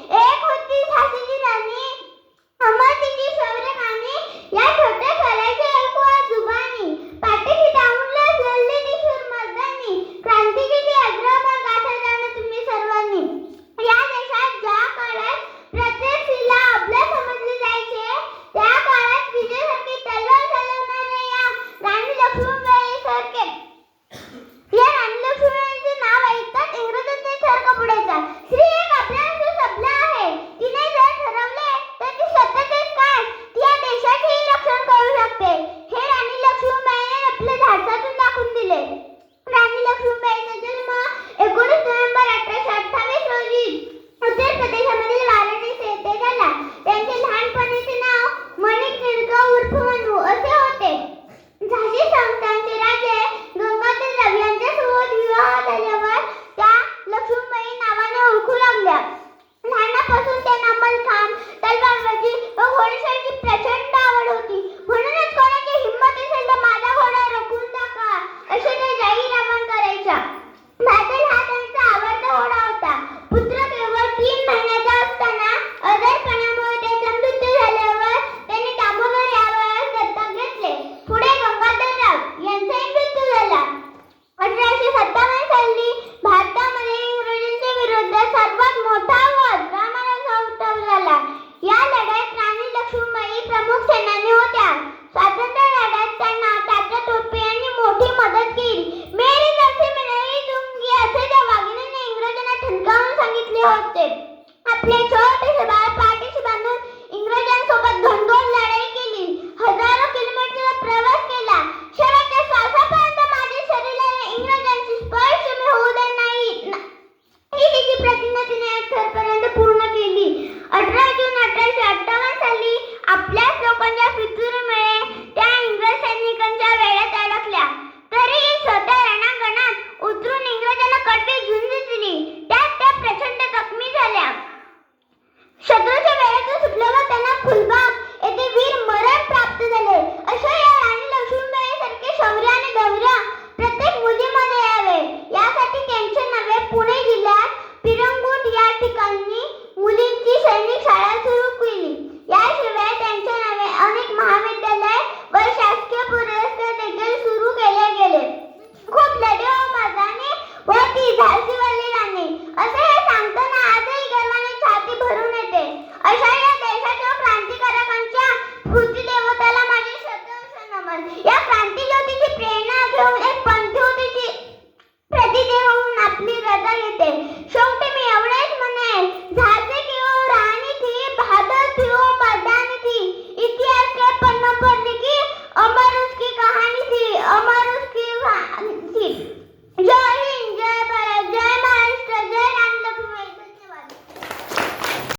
एक होती झाशीची राणी, अमर तिची शौर्य कहाणी. या छोट्या स्वराची ऐकू आज जुबानी, पाठीशी टांगूनला जळली ती शूर मर्दानी. क्रांतीची ती अजरामर गाथा जाणा तुम्ही सर्वांनी. या देशात ज्या काळात प्रत्येक स्त्रीला अबला समजले जायचे, त्या काळात विजयासारखी तलवार चालवणाऱ्या या राणी लक्ष्मीबाई सारखे, या राणी लक्ष्मीबाईंचे नाव ऐकताच इंग्रजांचा थर कापायचा. स्त्री एक आपला सबला आहे. तिने जर ठरवले तर ती स्वतःचेच काय, ती या देशाचेही रक्षण करू शकते. हे राणी लक्ष्मीबाईंनी आपल्या धाडसातून दाखवून दिले. राणी लक्ष्मीबाईंचा जन्म 19 नोव्हेंबर 1828 रोजी उत्तर प्रदेशामधील वाराणसी येथे झाला. त्यांचे लहानपणीचे नाव मणिक निळका उर्फ मनू असे होते. झाशी संस्थानचे राजे गंगाधरराव यांच्यासोबत विवाह झाल्यावर त्या लक्ष्मीबाई नावाने ओळखू लागल्या. लहानापासून त्यांना मल्लखांब, तलवारबाजी व घोडेस्वारीची प्रचंड आवड होती. म्हणूनच कोणाची हिंमत असेल तर माझा घोडा रोखून दाखवा असे त्या जाहीरामण करायच्या. बादल हा त्यांचा आवडता घोडा होता. पुत्र केवळ 3 महिन्याचा असताना आजारपणामुळे त्याचा मृत्यू झाल्यावर त्यांनी दामोदर या वयास दत्तक घेतले. पुढे गंगाधरराव यांचाही मृत्यू झाला. 1857 साली भारतामध्ये इंग्रजांच्या विरोधात सर्वात मोठा व अजरामराचा उठाव झाला. या लढ्यात राणी लक्ष्मीबाई प्रमुख सेनानी होत्या. स्वातंत्र्य लढ्यात त्यांना तात्या टोपे यांनी मोठी मदत केली. मेरी तरफ से नहीं दूंगी असे त्या वाघिणीने इंग्रजांना ठणकावून सांगितले होते. आपले छोटे